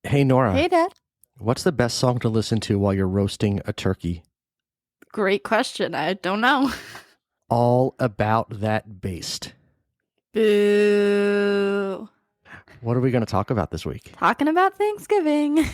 Hey Nora, Hey, Dad. what's the best song to listen to while you're roasting a turkey? Great question. I don't know. All about that based. Boo. What are we going to talk about this week? Talking about Thanksgiving.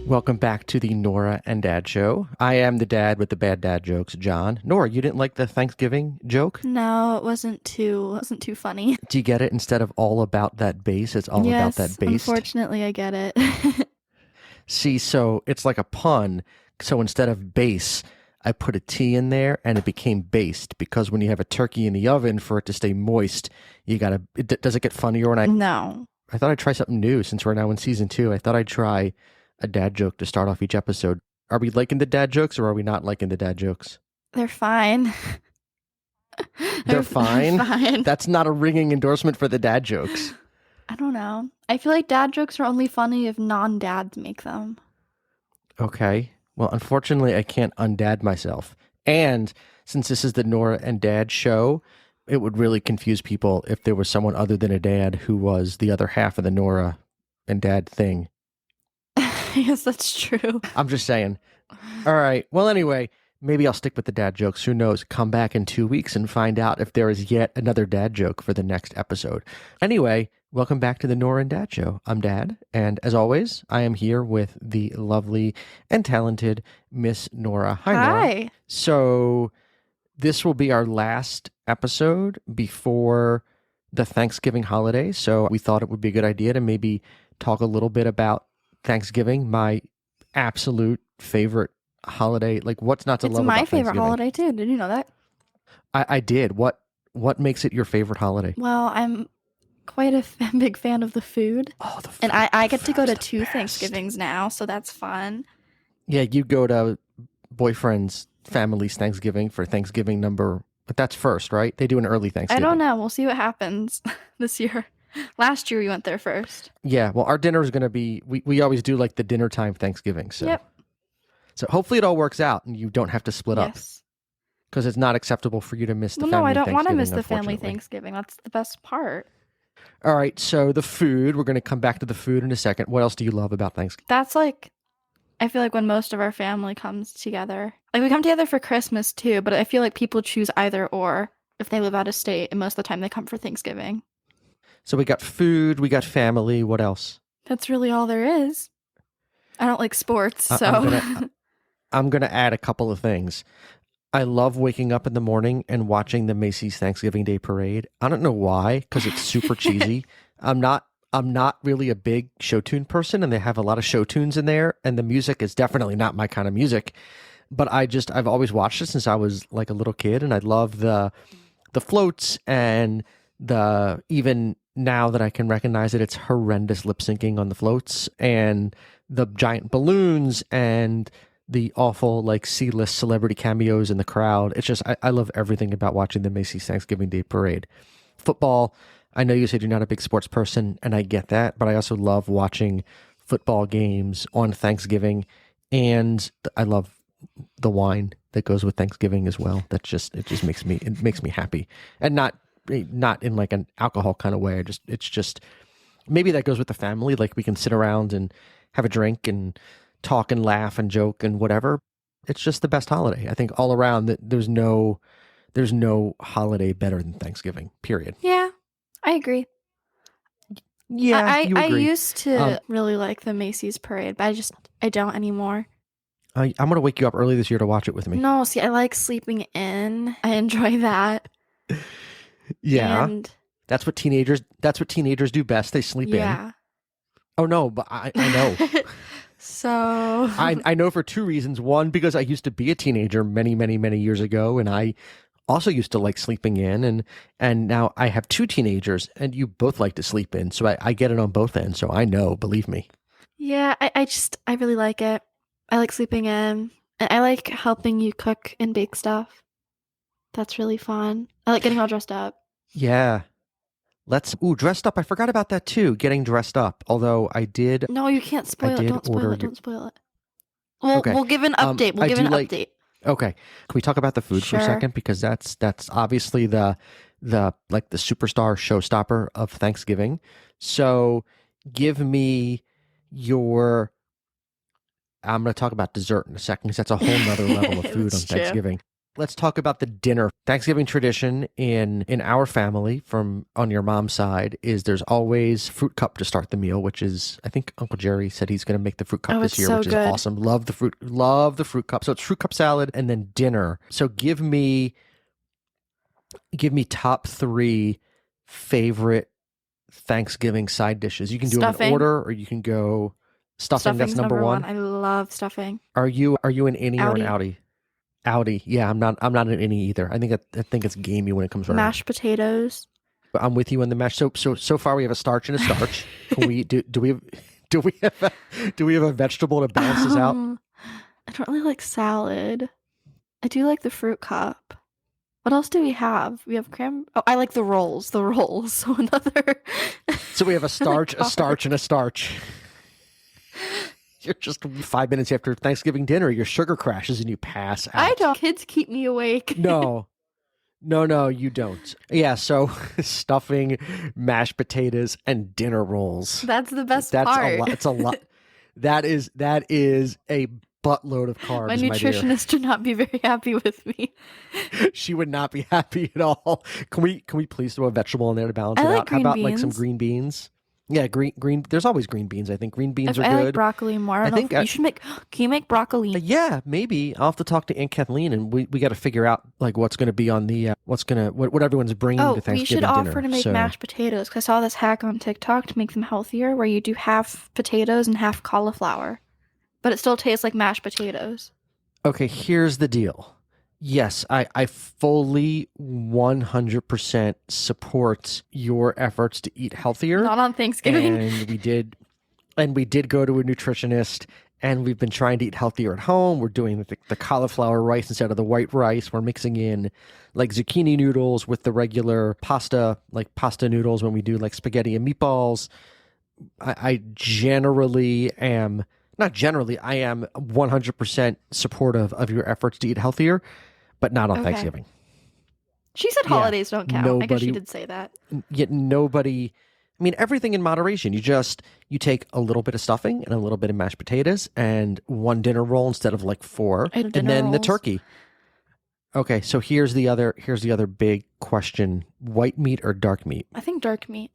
Welcome back to the Nora and Dad show. I am the dad with the bad dad jokes, John. Nora, you didn't like the Thanksgiving joke? No, it wasn't too funny. Do you get it? Instead of all about that bass, it's all about Yes, that based. unfortunately, I get it. See, so it's like a pun. So instead of base, I put a T in there and it became based because when you have a turkey in the oven for it to stay moist, you gotta, does it get funnier when No, I thought I'd try something new since we're now in season 2. I thought I'd try a dad joke to start off each episode. Are we liking the dad jokes or are we not liking the dad jokes? they're fine. They're fine. Fine. That's not a ringing endorsement for the dad jokes. I don't know. I feel like dad jokes are only funny if non-dads make them. Okay. Well, unfortunately, I can't undad myself. And since this is the Nora and Dad show, it would really confuse people if there was someone other than a dad who was the other half of the Nora and Dad thing. Yes, that's true. I'm just saying. All right. Well, anyway, maybe I'll stick with the dad jokes. Who knows? Come back in 2 weeks and find out if there is yet another dad joke for the next episode. Anyway, welcome back to the Nora and Dad show. I'm Dad, and as always, I am here with the lovely and talented Miss Nora. Hi, Nora. Hi. So this will be our last episode before the Thanksgiving holiday. So we thought it would be a good idea to maybe talk a little bit about Thanksgiving, my absolute favorite holiday. Like, what's not to It's love my about favorite Thanksgiving? holiday too. Did you know that? I did. What makes it your favorite holiday? Well, I'm quite a big fan of the food. Oh, the food. And I The get to go food's to the 2 best. Thanksgivings now, so that's fun. Yeah, you go to boyfriend's family's Thanksgiving for Thanksgiving number, but that's first, right? They do an early I Thanksgiving. don't know. We'll see what happens this year. Last year we went there first. Yeah, well, our dinner is going to be, we always do like the dinner time Thanksgiving. So. Yep. So hopefully it all works out and you don't have to split up Yes. because it's not acceptable for you to miss the Well, family no, I don't want to miss Thanksgiving, the family unfortunately. Thanksgiving. That's the best part. All right, so the food, we're going to come back to the food in a second. What else do you love about Thanksgiving? That's like, I feel like when most of our family comes together. Like we come together for Christmas too, but I feel like people choose either or if they live out of state, and most of the time they come for Thanksgiving. So we got food, we got family. What else? That's really all there is. I don't like sports, I- so I'm going to add a couple of things. I love waking up in the morning and watching the Macy's Thanksgiving Day Parade. I don't know why, because it's super cheesy. I'm not really a big show tune person, and they have a lot of show tunes in there, and the music is definitely not my kind of music. But I've always watched it since I was like a little kid, and I love the floats and the, even now that I can recognize it, it's horrendous lip syncing on the floats and the giant balloons and the awful like C-list celebrity cameos in the crowd. It's just, I love everything about watching the Macy's Thanksgiving Day Parade. Football, I know you said you're not a big sports person, and I get that, but I also love watching football games on Thanksgiving, and I love the wine that goes with Thanksgiving as well. It just makes me happy, and not in like an alcohol kind of way. It's just maybe that goes with the family. Like we can sit around and have a drink and talk and laugh and joke and whatever. It's just the best holiday. I think all around that there's no holiday better than Thanksgiving. Period. yeah, I agree. Yeah, I you I agree. used to really like the Macy's parade, but I don't anymore. I'm gonna wake you up early this year to watch it with me. No, see, I like sleeping in. I enjoy that. Yeah, And that's what teenagers do best. They sleep in. yeah. Oh no, but I know. So I know for 2 reasons. One, because I used to be a teenager many, many, many years ago, and I also used to like sleeping in, and now I have 2 teenagers, and you both like to sleep in, so I get it on both ends. So I know, believe me. yeah, I really like it. I like sleeping in. And I like helping you cook and bake stuff. That's really fun. I like getting all dressed up. Yeah, dressed up. I forgot about that too. Getting dressed up. Although I did No, you can't spoil it. did Don't spoil order it. Don't spoil it. Okay. We'll give an update. We'll I give do an like. update. Okay, can we talk about the food for a Sure. second, because that's obviously the like the superstar showstopper of Thanksgiving. So give me your. I'm going to talk about dessert in a second, because that's a whole nother level of food on That's true. Thanksgiving. Let's talk about the dinner. Thanksgiving tradition in our family, from on your mom's side, is there's always fruit cup to start the meal, which is, I think Uncle Jerry said he's going to make the fruit cup Oh, this it's year, so which is good. awesome. Love the fruit cup. So it's fruit cup salad and then dinner. So give me top three favorite Thanksgiving side dishes. You can do them in Stuffing. order, or you can go stuffing. That's Stuffing's number number one. one. I love stuffing. Are you an innie or an Audi. outie? Outie. Yeah, I'm not an innie either. I think it's gamey when it comes around. Mashed potatoes. But I'm with you on the mash. So far we have a starch and a starch. Can we do we have do we have a vegetable to balance this out? I don't really like salad. I do like the fruit cup. What else do we have? We have cram. Oh, I like the rolls. The rolls. So another. So we have a another starch, a starch, and a starch. You're just 5 minutes after Thanksgiving dinner, your sugar crashes and you pass out. I don't. Kids keep me awake. No, you don't. Yeah, so stuffing, mashed potatoes, and dinner rolls. That's the best That's part. a lot. It's a lot. That is a buttload of carbs, My my dear. nutritionist would not be very happy with me. She would not be happy at all. Can we please throw a vegetable in there to balance I it like out? How green about like some beans. green beans? Yeah, green. There's always green beans. I think green beans If are I like good. broccoli more, I I don't know. think If, you should make. Can you make broccoli? yeah, maybe I'll have to talk to Aunt Kathleen, and we got to figure out like what's going to be on the what everyone's bringing Oh, to we should Thanksgiving offer dinner. to make So mashed potatoes because I saw this hack on TikTok to make them healthier, where you do half potatoes and half cauliflower, but it still tastes like mashed potatoes. okay, here's the deal. Yes, I fully 100% support your efforts to eat healthier. Not on Thanksgiving. And we did go to a nutritionist, and we've been trying to eat healthier at home. We're doing the cauliflower rice instead of the white rice. We're mixing in like zucchini noodles with the regular pasta, like pasta noodles when we do like spaghetti and meatballs. I generally am, not generally, I am 100% supportive of your efforts to eat healthier, but not on Okay. Thanksgiving. She said Yeah, holidays don't count. I guess she nobody, did say that. yet nobody, I mean, everything in moderation. You take a little bit of stuffing and a little bit of mashed potatoes and one dinner roll instead of like four, And and dinner then the rolls. turkey. Okay, so here's the other big question: white meat or dark meat? I think dark meat.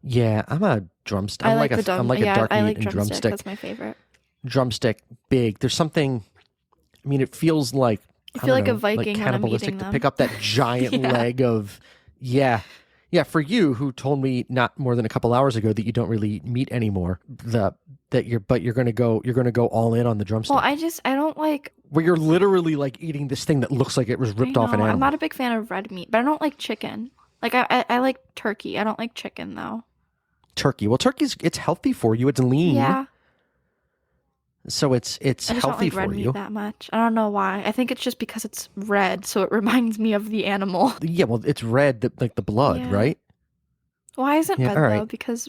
Yeah, I'm a drumstick. I I'm like like the a dum. I'm like Yeah, a dark I meat like and drumstick. drumstick. That's my favorite. Drumstick big. There's something. I mean, it feels like, I I feel don't like a know, like Viking when I'm cannibalistic eating to them. pick up that giant Yeah. leg of. Yeah, yeah. For you, who told me not more than a couple hours ago that you don't really eat meat anymore, you're gonna go all in on the drumstick, Well, I don't like. where you're literally like eating this thing that looks like it was I ripped off an know I'm animal. not a big fan of red meat, but I don't like chicken. Like I like turkey. I don't like chicken though. Turkey. Well, it's healthy for you. It's lean, Yeah, so it's I just don't healthy like red for meat you. that much. I don't know why. I think it's just because it's red, so it reminds me of the animal. Yeah, well, it's red, like the blood, Yeah. right? Why isn't Yeah. red All though? right. Because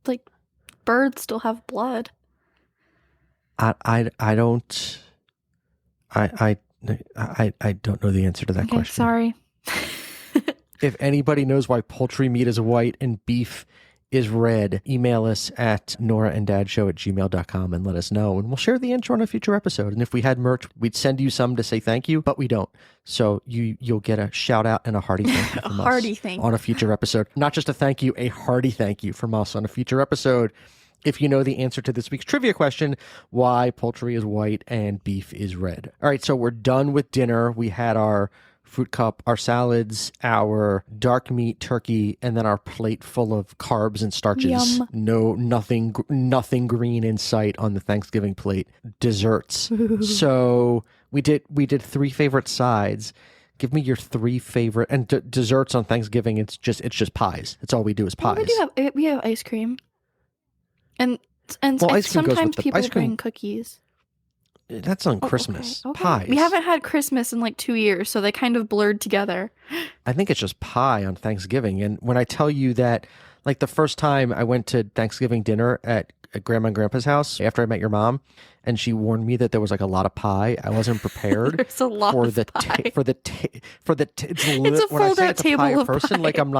like birds still have blood. I don't. I don't know the answer to that Okay, question. sorry. If anybody knows why poultry meat is white and beef is red, email us at norahanddadshow@gmail.com and let us know, and we'll share the answer on a future episode. And if we had merch, we'd send you some to say thank you, but we don't. So you'll get a shout out and a hearty thank you A from hearty us thank on a future episode. Not just a thank you, a hearty thank you from us on a future episode. If you know the answer to this week's trivia question, why poultry is white and beef is red. All right, so we're done with dinner. We had our fruit cup, our salads, our dark meat turkey, and then our plate full of carbs and starches. Yum. Nothing green in sight on the Thanksgiving plate. Desserts. So we did three favorite sides. Give me your three favorite and desserts on Thanksgiving. It's just pies. That's all we do is Well, pies. we have ice cream, and Well, ice cream goes with sometimes the people ice cream. bring cookies. That's on Oh, Christmas. okay. Pies. We haven't had Christmas in like 2 years, so they kind of blurred together. I think it's just pie on Thanksgiving. And when I tell you that, like the first time I went to Thanksgiving dinner at at Grandma and Grandpa's house after I met your mom, and she warned me that there was like a lot of pie. I wasn't prepared There's a lot for of the pie. it's a when I fold say out it's a table pie of person, pie. like I'm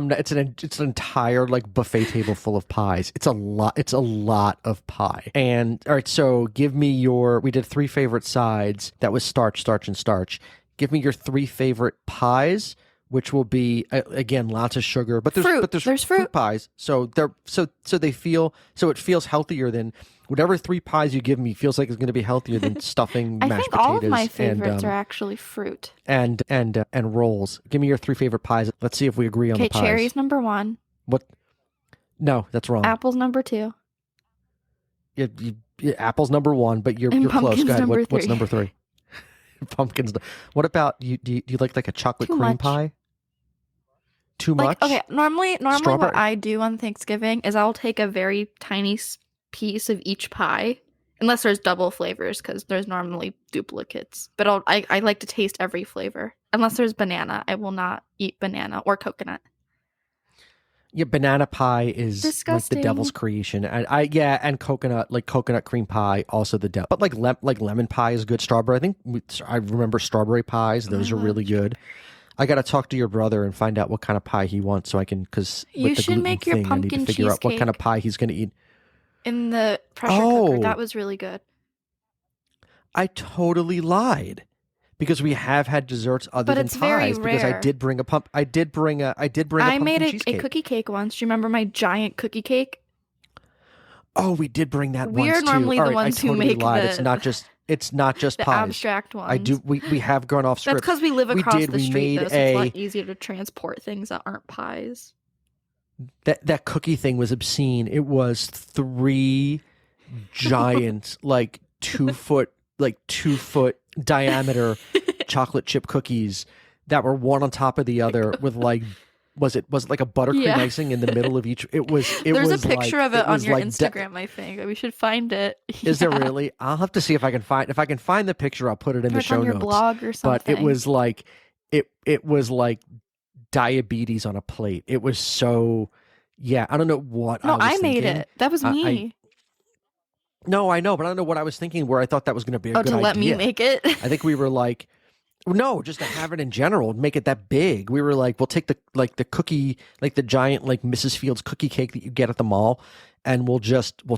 not, it's an entire like buffet table full of pies. It's a lot of pie. And all right, so give me your. We did 3 favorite sides. That was starch, starch, and starch. Give me your 3 favorite pies, which will be again lots of sugar, but Fruit. there's There's fruit fruit. pies, so they feel, so it feels healthier than whatever 3 pies you give me feels like it's going to be healthier than stuffing, I mashed think all of my potatoes, favorites are actually fruit. and rolls. Give me your 3 favorite pies. Let's see if we agree on the Okay, pies. cherries number 1. What? No, that's wrong. Apples number 2. Apple's number 1, but And you're close. pumpkins Go ahead. number What's 3. number 3? Pumpkins. What about you? Do you like a chocolate Too cream much. pie? Too Like, much? okay, normally Strawberry. what I do on Thanksgiving is I'll take a very tiny piece of each pie, unless there's double flavors, because there's normally duplicates. But I like to taste every flavor. Unless there's banana, I will not eat banana or coconut. Yeah, banana pie is like the Disgusting. devil's creation, and and coconut, like coconut cream pie, also the devil. But like lemon pie is good. Strawberry, I think I remember strawberry pies; those are really good. I got to talk to your brother and find out what kind of pie he wants, so I can, because You with the should gluten make your thing, I need to pumpkin figure out what kind of cheesecake pie he's going to eat. in the pressure cooker. That was really good. I totally lied. Because we have had desserts other But than it's very pies. Because I rare. did bring a I pumpkin made a cheesecake. cookie cake once. Do you remember my giant cookie cake? Oh, we did bring that We once are normally too. All the right, ones I who totally make lied. the It's not just the pies. abstract ones. I do. We have gone off That's script. because we live across the We street, made though, so it's a lot easier to transport things that aren't pies. that cookie thing was obscene. It was 3 giant, like 2 foot diameter chocolate chip cookies that were one on top of the other with like. Was it like a buttercream Yeah. icing in the middle of each? There's a picture of it on your like Instagram, I think. We should find it. Is there really? I'll have to see if I can find the picture. I'll put it in the Put it show on your notes. blog or something. But it was like it was like diabetes on a plate. It was so, yeah. I don't know what No, I was I made thinking. it. That was me. No, I know, but I don't know what I was thinking. Where I thought that was going to be a good to idea. let me make it. I think we were like, no, just to have it in general, make it that big. We were like, we'll take the cookie, like the giant like Mrs. Fields cookie cake that you get at the mall, and we'll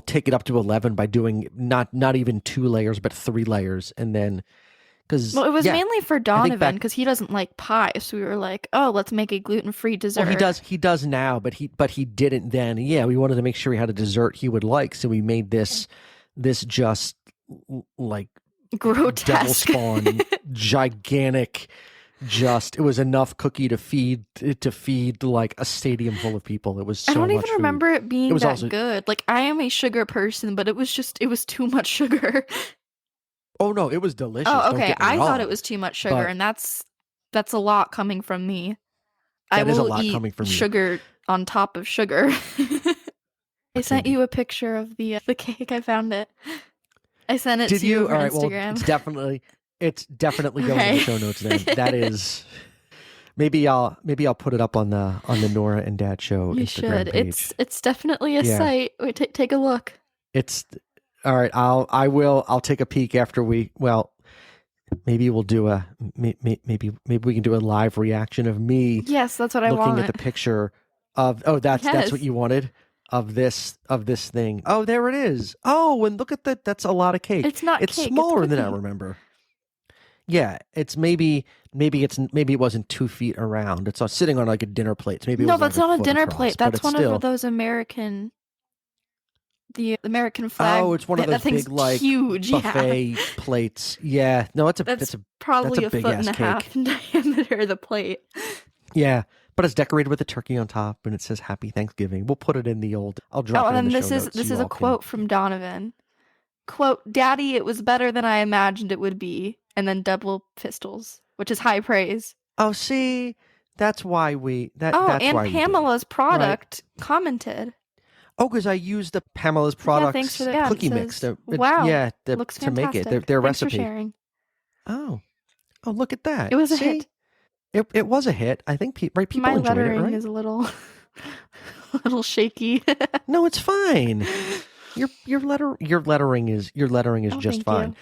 take it up to 11 by doing not even 2 layers but 3 layers, and then because Well, it was mainly for Donovan because he doesn't like pie, so we were like, oh, let's make a gluten-free dessert. Well, he does now, but he didn't then. Yeah, we wanted to make sure he had a dessert he would like, so we made this just like grotesque devil spawn gigantic, just it was enough cookie to feed like a stadium full of people. It was so I don't much even remember it being that also good. Like, I am a sugar person, but it was too much sugar. Oh no, it was delicious. Oh, okay. Don't get me I wrong, thought it was too much sugar, and that's a lot coming from me. That I is a will lot eat coming from you. sugar on top of sugar. I sent you a picture of the cake. I found it. I sent it Did to you? you over All right, Instagram. well, it's definitely going in Okay. the show notes then. That is, maybe I'll put it up on the Norah and Dad show You Instagram should. page. It's definitely a sight. Wait, take a look. It's all right. I'll take a peek after maybe we'll do maybe we can do a live reaction of me. Yes, that's what I want. Looking at the picture of that's what you wanted of this thing. Oh, there it is. Oh, and look at that. That's a lot of cake. It's not It's cake, smaller it's than I cookie. remember. Yeah, it's maybe it wasn't 2 feet around. It's sitting on like a dinner plate. So maybe No, it was that's like not a foot dinner across, plate. but That's it's one still, of those American, the American flag. Oh, it's one of that those thing's big like huge buffet plates. Yeah, no, That's probably a big foot and a ass half cake. in diameter. The plate. Yeah, but it's decorated with a turkey on top, and it says "Happy Thanksgiving." We'll put it in the old. I'll drop Oh, it in and the then show notes. this is a quote from Donovan. Quote, "Daddy, it was better than I imagined it would be," and then double pistols, which is high praise. Oh, see, that's why we. That's and why Pamela's product commented. Oh, because I used the Pamela's products thanks for the cookie it mix. says, wow, looks to make it fantastic. their Thanks recipe. for sharing. Oh, look at that! It was a See? hit. It was a hit. I think people My enjoyed it, lettering right? is a little a little shaky. No, it's fine. Your lettering is Oh, just thank fine. you.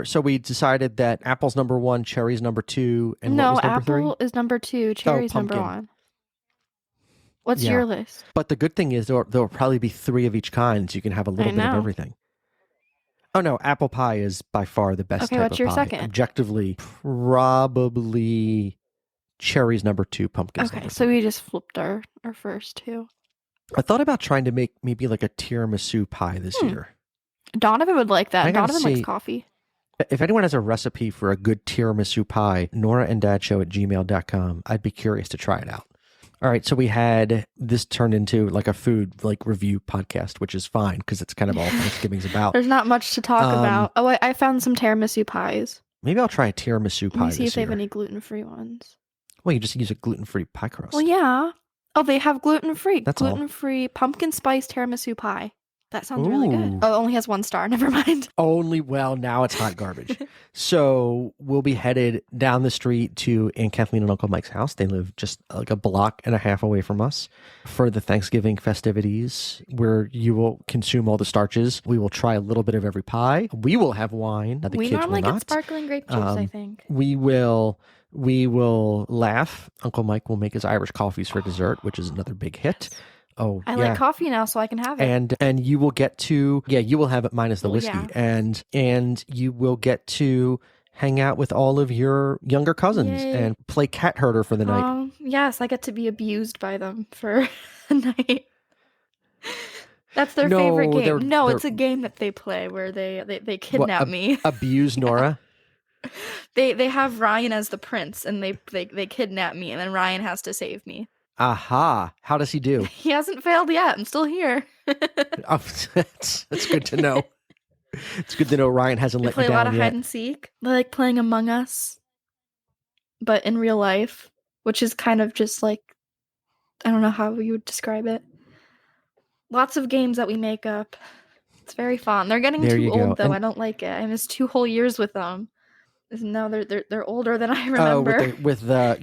So we decided that apple's number 1, cherry's number 2, and what No, was number 3? apple is number 2, Oh, cherry's number pumpkin. 1. What's Yeah. your list? But the good thing is there'll probably be 3 of each kind, so you can have a little I bit of know. everything. Oh no, apple pie is by far the best Okay, type what's of your pie. second? Objectively, probably cherry's number 2, pumpkin's Okay, number so 3. we just flipped our first two. I thought about trying to make maybe like a tiramisu pie this year. Donovan would like that. I gotta Donovan likes see- coffee. If anyone has a recipe for a good tiramisu pie, norahandadshow@gmail.com. I'd be curious to try it out. All right, so we had this turned into like a food like review podcast, which is fine because it's kind of all Thanksgiving's about. There's not much to talk about. Oh, I found some tiramisu pies. Maybe I'll try a tiramisu pie Let me see this if they have year. any gluten-free ones. Well, you just use a gluten-free pie crust. Well, yeah. Oh, they have gluten-free. That's all. Gluten-free pumpkin spice tiramisu pie. That sounds really good. Ooh. Oh, it only has 1 star. Never mind. Well, now it's hot garbage. So we'll be headed down the street to Aunt Kathleen and Uncle Mike's house. They live just like a block and a half away from us for the Thanksgiving festivities where you will consume all the starches. We will try a little bit of every pie. We will have wine. The We kids normally will get not. sparkling grape juice, I think. We will laugh. Uncle Mike will make his Irish coffees for dessert, which is another big hit. Oh, I yeah. like coffee now, so I can have it. And you will get to you will have it minus the Well, whiskey, yeah. and you will get to hang out with all of your younger cousins Yay. and play cat herder for the night. Yes, I get to be abused by them for a night. That's their No, favorite game. they're- No, they're- it's a game that they play where they kidnap me. Abuse Nora. They have Ryan as the prince, and they kidnap me, and then Ryan has to save me. Aha! How does he do? He hasn't failed yet. I'm still here. Oh, that's good to know. It's good to know Ryan hasn't We let play you a lot down of yet. hide and seek. I like playing Among Us, but in real life, which is kind of just like, I don't know how you would describe it. Lots of games that we make up. It's very fun. They're getting There too you go. old though. And- I don't like it. I missed 2 whole years with them. No, they're older than I remember. Oh, with the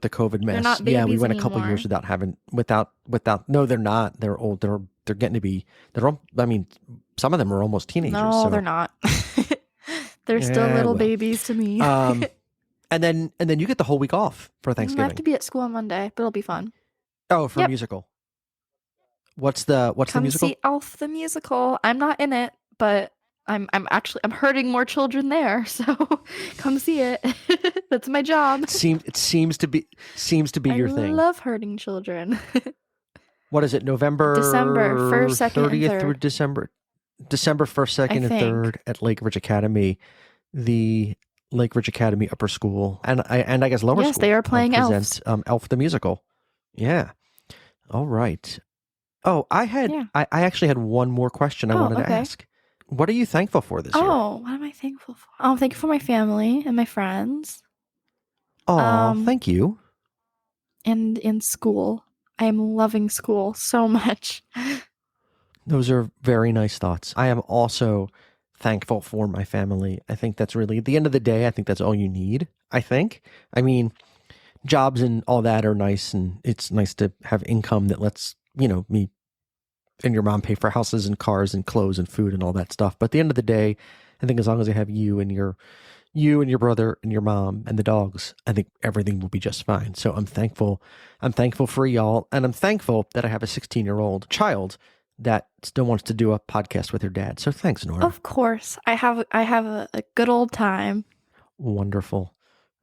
COVID mess. not Yeah, we babies went a couple anymore. years without. No, they're not. They're old. They're getting to be. I mean, some of them are almost teenagers. No, so. they're not. They're still Yeah, little well. babies to me. And then you get the whole week off for I Thanksgiving. have to be at school on Monday, but it'll be fun. Oh, for Yep. musical. What's the Come musical? see Elf the musical. I'm not in it, but I'm hurting more children there, so come see it. That's my job. It seems to be your thing. I love hurting children. What is it? November December 1st, 2nd, and 30th through 3rd. December 1st, 2nd, and think. 3rd at Lake Ridge Academy, the Lake Ridge Academy Upper School, and I guess Lower Yes, School. they are playing present, Elf the musical. Yeah. All right. Oh, I actually had one more question I wanted to okay. ask. What are you thankful for this year? Oh, what am I thankful for? Oh, I'm thankful for my family and my friends. Oh, thank you. And in school. I am loving school so much. Those are very nice thoughts. I am also thankful for my family. I think that's really, at the end of the day, I think that's all you need, I think. I mean, jobs and all that are nice, and it's nice to have income that lets, me and your mom pay for houses and cars and clothes and food and all that stuff. But at the end of the day, I think as long as I have you and your brother and your mom and the dogs, I think everything will be just fine. So I'm thankful. I'm thankful for y'all, and I'm thankful that I have a 16-year-old child that still wants to do a podcast with her dad. So thanks, Nora. Of course. I have a good old time. Wonderful.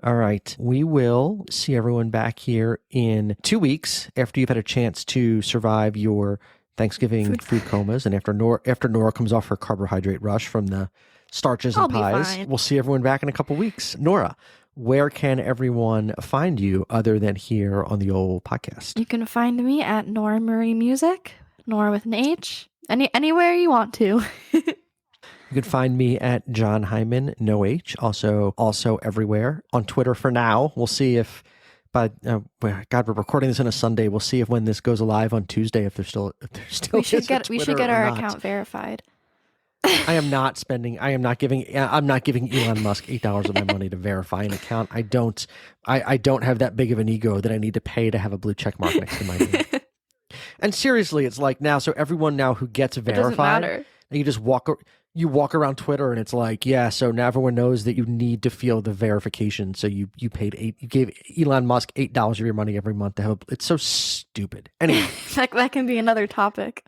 All right. We will see everyone back here in 2 weeks after you've had a chance to survive your Thanksgiving food comas, and after Nora comes off her carbohydrate rush from the starches and I'll be pies. fine. We'll see everyone back in a couple weeks. Nora, where can everyone find you other than here on the old podcast? You can find me at Nora Marie Music, Nora with an H, anywhere you want to. You can find me at John Hyman, no H, also everywhere on Twitter for now. We'll see if God, we're recording this on a Sunday. We'll see if when this goes live on Tuesday, if there's still we should get our account verified. I am not spending. I am not giving. I'm not giving Elon Musk $8 of my money to verify an account. I don't. I don't have that big of an ego that I need to pay to have a blue check mark next to my name. And seriously, it's like now. So everyone now who gets It doesn't verified, matter. and you just walk. You walk around Twitter, and it's like, yeah. So now everyone knows that you need to feel the verification. So you paid eight. You gave Elon Musk $8 of your money every month to help. It's so stupid. Anyway, That can be another topic.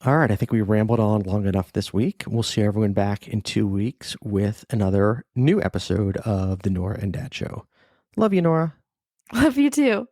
all right, I think we rambled on long enough this week. We'll see everyone back in 2 weeks with another new episode of the Norah and Dad Show. Love you, Norah. Love you too.